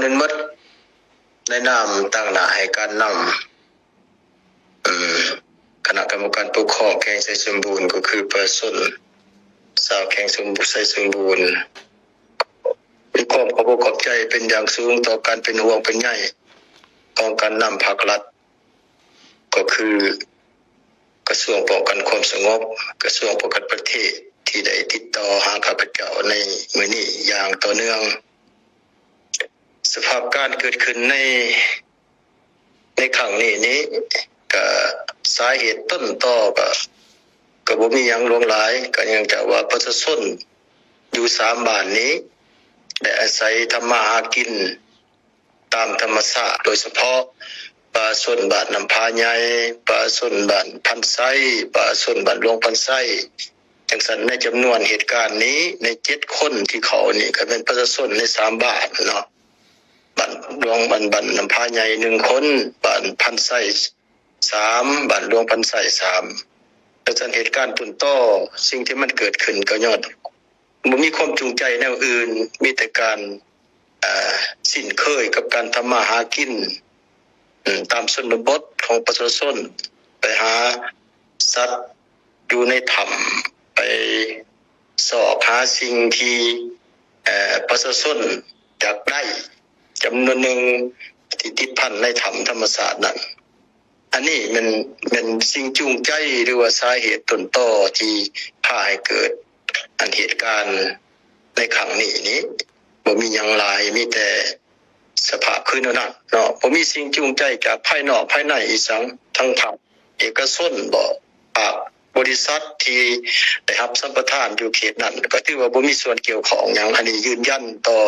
นั้นหมดในนามตั้งหน้าให้การนำคณะกรรมการปกครองแข่งไสสมบูรณ์ก็คือประชาชนชาวแข่งสมบูรณ์ไสสมบูรณ์มีความขอบใจเป็นอย่างสูงต่อการเป็นห่วงเป็นใยของการนำภาครัฐก็คือกระทรวงป้องกันความสงบกระทรวงป้องกันประเทศที่ได้ติดต่อหาข้าพเจ้าในมื้อนี้อย่างต่อเนื่องสภาพการเกิดขึ้นในครั้งนี้ก็สาเหตุต้นตอก็บ่มีหยังหลวงหลายก็ยังจะว่าประชาชนอยู่3บ้านนี้ได้อาศัยทำมาหากินตามธรรมชาติโดยเฉพาะป่าชนบ้านน้ำพาใหญ่ป่าชนบ้านพันไส้ป่าชนบ้านหลวงพันไส้จังซั่นในจำนวนเหตุการณ์นี้ใน7คนที่เขานี่ก็เป็นประชาชนใน3บ้านเนาะบ้านหลวงบ้านน้ำพาใหญ่1คนบ้านพันไส้3บ้านหลวงพันไส้3แต่เหตุการณ์ต้นต่อสิ่งที่มันเกิดขึ้นก็ย้อนบ่มีความจูงใจแนวอื่นมีแต่การสิ้นเคยกับการทำมาหากินตามชนบทของประชาชนไปหาสัตว์อยู่ในถ้ำไปสอบหาสิ่งที่ประชาชนอยากได้จำนวนหนึ่งที่ติดพันในถ้ำธรรมศาสตร์นั้นอันนี้มันสิ่งจูงใจหรือว่าสาเหตุต้นตอที่พาให้เกิดเหตุการณ์ในครั้งนี้บ่มีหยังหลายมีแต่สภาพคือนั้นเนาะบ่มีสิ่งจูงใจจากภายนอกภายในอีสังทั้งภาคเอกชนบ่ภาคบริษัทที่ได้รับสัมปทานอยู่เขตนั้นก็ถือว่าบ่มีส่วนเกี่ยวข้องหยังอันนี้ยืนยันต่อ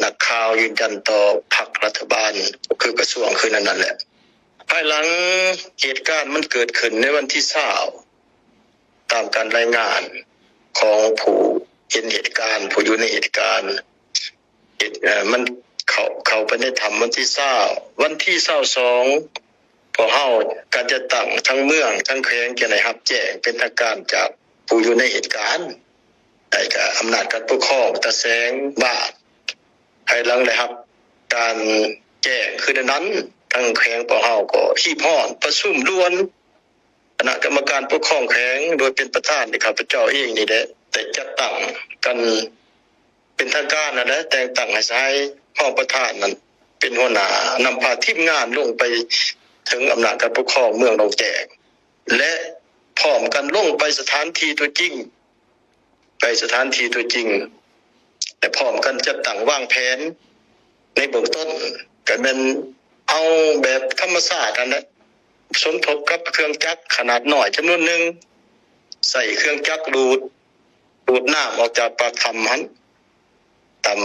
นักข่าวยืนยันต่อพรรครัฐบาลก็คือกระทรวงคือนั่นแหละภายหลังเหตุการณ์มันเกิดขึ้นในวันที่20ตามการรายงานของผู้เห็นเหตุการณ์ผู้อยู่ในเหตุการณ์มันเขาไปในถ้ำวันที่20วันที่22พอเฮาการจะตั้งทั้งเมืองทั้งแขวงจะได้รับแจ้งเป็นทางการจากผู้อยู่ในเหตุการณ์ได้ก็อำนาจการปกครองตะแสงบาทภายหลังได้รับการแจ้งคือนั้นทั้งแขวงพอเฮาก็ฮีบฮ้อนประชุมด่วนคณะกรรมการปกครองแขวงโดยเป็นประธานที่ข้าพเจ้าเองนี่แหละได้จัดตั้งกันเป็นทางการนั่นแหละแต่งตั้งให้ใช้ห้องประธานนั้นเป็นหัวหน้านำพาทีมงานลงไปถึงอำนาจการปกครองเมืองหนองแจงและพร้อมกันลงไปสถานที่ตัวจริงแต่พร้อมกันจัดตั้งวางแผนในเบื้องต้นก็เป็นเอาแบบธรรมชาตินั่นแหละสมทบกับเครื่องจักรขนาดน้อยจำนวนหนึ่งใส่เครื่องจักรดูดน้ำออกจากปากถ้ำหันตาม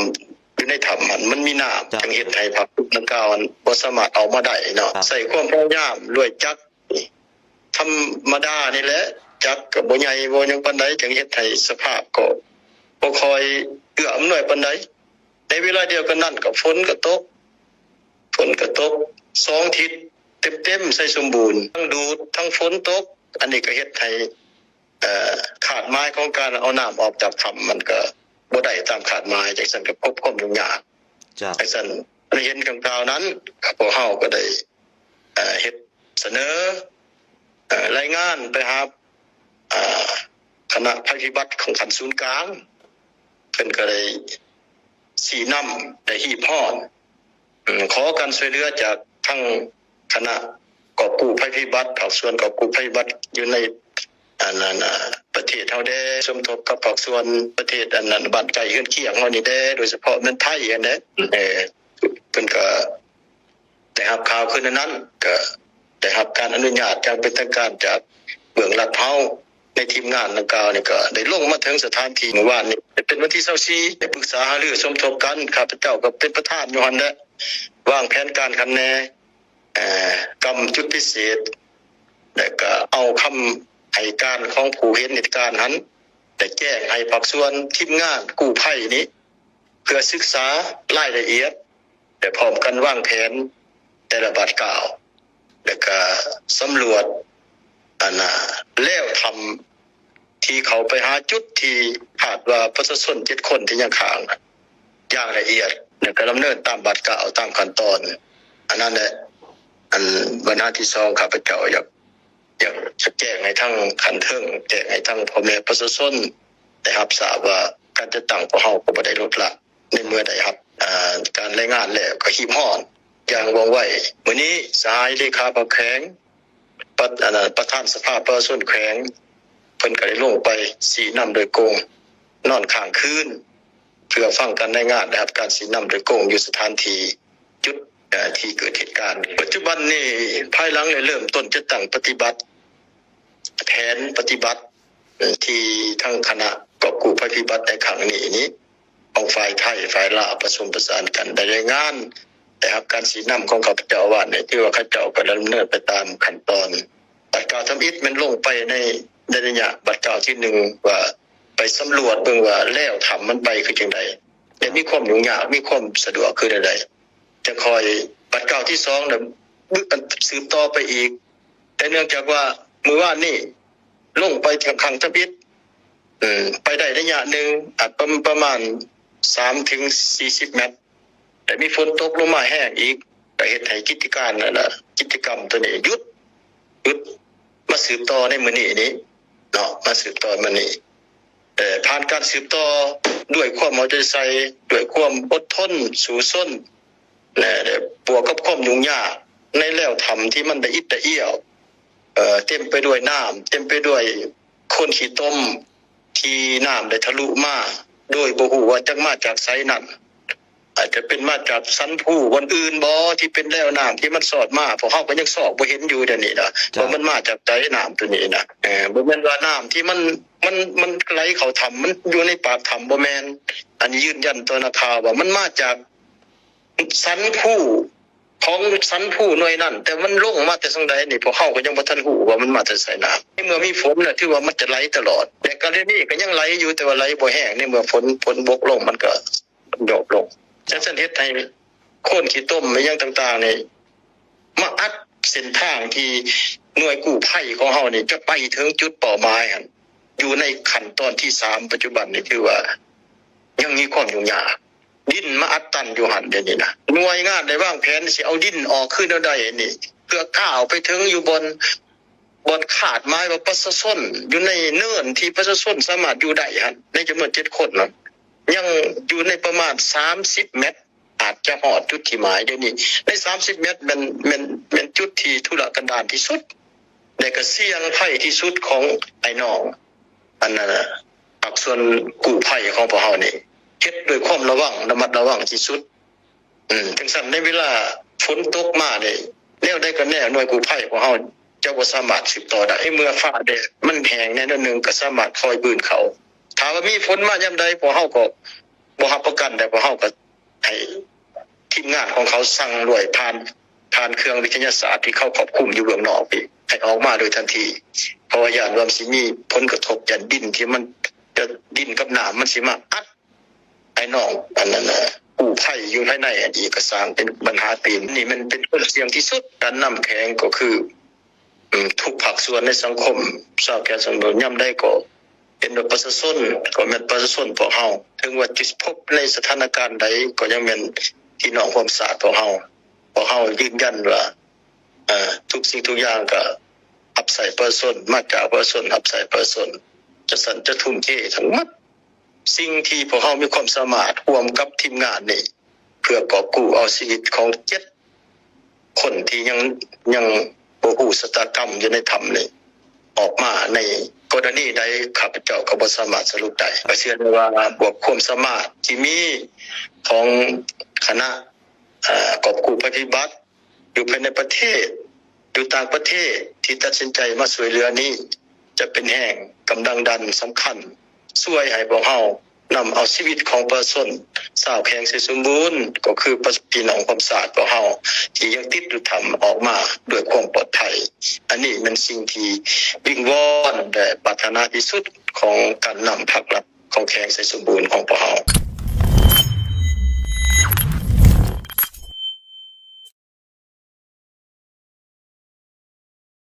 อยู่ในถ้ำหันมันมีน้ำจังเฮ็ดให้ผักดังกล่าวบ่สามารถเอามาได้เนาะใส่ความพยายามด้วยจักรธรรมดานี่แหละจักรก็บ่ใหญ่บ่หยังปานใดจังเฮ็ดให้สภาพก็บ่ค่อยเอื้ออำนวยปานใดในเวลาเดียวกันนั้นก็ฝนก็ตก2ทิศเต็มๆใส่สมบูรณ์ทั้งดูดทั้งฝนตกอันนี้ก็เฮ็ดให้ขาดหมายของการเอาน้ำออกจากถ้ำมันก็บ่ได้ตามขาดหมายจังซั่นก็พบความยุ่งยากจังซั่นในเห็นคำกล่าวนั้นพวกเฮาก็ได้เฮ็ดเสนอรายงานไปหาคณะภัยพิบัติของขันศูนย์กลางเพิ่นก็ได้ชี้นำได้ฮีบฮ้อนขอการช่วยเหลือจากทั้งคณะกอบกู้ภัยพิบัติภาคส่วนกอบกู้ภัยพิบัติอยู่ในประเทศเฮาได้สมทบกับภาคส่วนประเทศอันนั้นบ้านไกลเฮือนเคียงเฮานี่ได้โดยเฉพาะเมืองไทยอันนั้นเพิ่นก็ได้รับข่าวคืนนั้นก็ได้รับการอนุญาตจากเป็นทางการจากเบื้องหลังเฮาในทีมงานดังกล่าวนี่ก็ได้ลงมาถึงสถานที่เมื่อวานนี้เป็นวันที่24ได้ปรึกษาหารือสมทบกันข้าพเจ้าก็เป็นประธานอยู่หั่นแหละวางแผนการคันแน่กรรมจุดพิเศษแล้วก็เอาคำให้การของผู้เห็นเหตุการณ์นั้นได้แจ้งให้ภาคส่วนทีมงานกู้ภัยนี้เพื่อศึกษารายละเอียดและพร้อมกันวางแผนแต่ละบัดกล่าวแล้วก็สำรวจแล้วทำที่เขาไปหาจุดที่คาดว่าประชาชน7คนที่ยังค้างอย่างละเอียด แล้วก็ดำเนินตามบัตรกล่าวตามขั้นตอนอันนั้นแหละอันบรรณาที่สองข้าพเจ้าอยากจะแจ้งให้ทั้งขันเทิงแจ้งให้ทั้งพ่อแม่ประชาชนได้รับทราบว่าการจะตั้งพวกเฮาก็บ่ได้ลดละในเมื่อใดครับการรายงานแล้วก็หิมห้อนอย่างว่องไวมื้อนี้สหายเลขาพรรคแขวงประธานสภาประชาชนแขวงเพิ่นก็ได้ลงไปสีน้ำโดยโกงนอนข้างคืนเพื่อฟังการรายงานนะครับการสีน้ำโดยโกงอยู่สถานที่จุดที่เกิดเหตุการณ์ปัจจุบันนี้ภายหลังเริ่มต้นจะตั้งปฏิบัติแผนปฏิบัติที่ทั้งคณะกอบกู้ภัยพิบัติในครั้งนี้ของฝ่ายไทยฝ่ายลาวผสมประสานกันได้รายงานแต่ครับการสีน้ำของข้าพเจ้าว่าเนี่ยที่ว่าข้าเจ้าก็ดำเนินไปตามขั้นตอนบัตรกล่าวทำอิฐมันลงไปในระยะบัตรกล่าวที่1ว่าไปสำรวจเบิ่งว่าแล้วทำมันไปคือจังได๋แต่มีความยุ่งยากมีความสะดวกคือใดๆจะคอยบัตรกล่าวที่2น่ะสืบต่อไปอีกแต่เนื่องจากว่ามื้อวานนี้ลงไปข้างทำอิฐไปได้ระยะหนึ่งอาจประมาณ3 ถึง 40 เมตรแต่มีฝนตกลงมาแห้งอีกก็เฮ็ดให้กิจการนั่นน่ะกิจกรรมตัวนี้หยุดมาสืบต่อในมื้อนี้เนาะมาสืบต่อมื้อนี้แต่ผ่านการสืบต่อด้วยความเอาใจใส่ด้วยความอดทนสู้ซนและบวกกับความยุ่งยากในแล้วทำที่มันละอิดละเอี้ยวเต็มไปด้วยน้ำเต็มไปด้วยคนขี้ต้มที่น้ำได้ทะลุมาโดยบ่ฮู้ว่าจักมาจากไสนั้นอาจจะเป็นมาจากสันผู้วันอื่นบ่ที่เป็นแล้วน้ำที่มันสอดมาพวกเฮาก็ยังสอบบ่เห็นอยู่เดี๋ยวนี้นะว่ามันมาจากใจน้ำตัวนี้นะบ่แม่นว่าน้ำที่มันไหลเข้าถ้ำมันอยู่ในปากถ้ำบ่แม่นอันนี้ยืนยันตัวนาคาว่ามันมาจากสันผู้ของสันผู้หน่วยนั้นแต่มันลงมาแต่ทางใดนี่พวกเฮาก็ยังบ่ทันฮู้ว่ามันมาแต่ไสน้ำเมื่อมีฝนน่ะถือว่ามันจะไหลตลอดแต่กรณีก็ยังไหลอยู่แต่ว่าไหลบ่แห้งในเมื่อฝนบกลงมันก็ดอกลงฉะนั้นเฮ็ดให้คนขี้ต้มและอย่างต่างๆนี่มาอัดเส้นทางที่หน่วยกู้ภัยของเฮานี่จะไปถึงจุดเป้าหมายหั่นอยู่ในขั้นตอนที่3ปัจจุบันนี่คือว่ายังมีความยุ่งยากดินมาอัดตันอยู่หั่นเดี๋ยวนี้นะหน่วยงานได้วางแผนสิเอาดินออกขึ้นได้นี่เพื่อก้าวไปถึงอยู่บนขาดไม้ว่าประชาชนอยู่ในเนินที่ประชาชนสามารถอยู่ได้หั่นในจำนวน7 คนน่ะยังอยู่ในประมาณ30 เมตรอาจจะหอดจุดที่หมายเดี๋ยวนี้ใน30 เมตรมันจุดที่ทุรกันดารที่สุดและก็เสี่ยงภัยที่สุดของไอ้น้องอันนั้นน่ะภาคส่วนกู้ภัยของพวกเฮานี่เฮ็ดด้วยความระมัดระวังที่สุดถึงสั่นในเวลาฝนตกมานี่แนวใดก็แนวหน่วยกู้ภัยของเฮาจะบ่สามารถสืบต่อได้เมื่อฟ้าแดดมันแห้งแน่นอนนึงก็สามารถคอยบืนเขาถ้าว่ามีฝนมายามใดพวกเฮาก็บ่รับประกันแต่พวกเฮาก็ให้ทีมงานของเขาสั่งด้วยผ่านเครื่องวิทยาศาสตร์ที่เขาควบคุมอยู่เบื้องนอกอีกให้ออกมาโดยทันทีเพราะว่าย่านว่าสิมีผลกระทบจากดินที่มันจะดินกับน้ำมันสิมาอัดไอ้น้องอันนั้นน่ะกู้ภัยอยู่ภายในอีกก็สร้างเป็นปัญหาตีนนี่มันเป็นผลเสี่ยงที่สุดการนำแข็งก็คือทุกภาคส่วนในสังคมชาวแก่สมบูรณ์ย่ำได้ก็เป็นประชาชนก็แม่นประชาชนพวกเฮาถึงว่าจะพบในสถานการณ์ใดก็ยังแม่นพี่น้องความสะอาดพวกเฮายืนยันว่าทุกสิ่งทุกอย่างก็รับใส่ประชาชนมาจากประชาชนรับใส่ประชาชนจะทุ่มเททั้งหมดสิ่งที่พวกเฮามีความสามารถร่วมกับทีมงานนี่เพื่อกอบกู้เอาชีวิตของ7 คนที่ยังบ่ฮู้ชะตากรรมอยู่ในถ้ำนี่ออกมาในกรณีใดข้าพเจ้าก็บ่สามารถสรุปได้ก็เชื่อได้ว่าบวกความสามารถที่มีของคณะกอบกู้ภัยพิบัติอยู่ภายในประเทศอยู่ต่างประเทศที่ตัดสินใจมาช่วยเหลือนี้จะเป็นแห่งกำลังดันสำคัญช่วยให้พวกเฮานำเอาชีวิตของประชาชนสาวแข็งสมบูรณ์ก็คือพี่น้องความสะอาดพวกเฮาที่ยังติดอยู่ถ้ำออกมาด้วยความปลอดภัยอันนี้มันสิ่งที่วิงวอนและปรารถนาที่สุดของการนำภาครัฐของแข็งสมบูรณ์ของพวกเฮา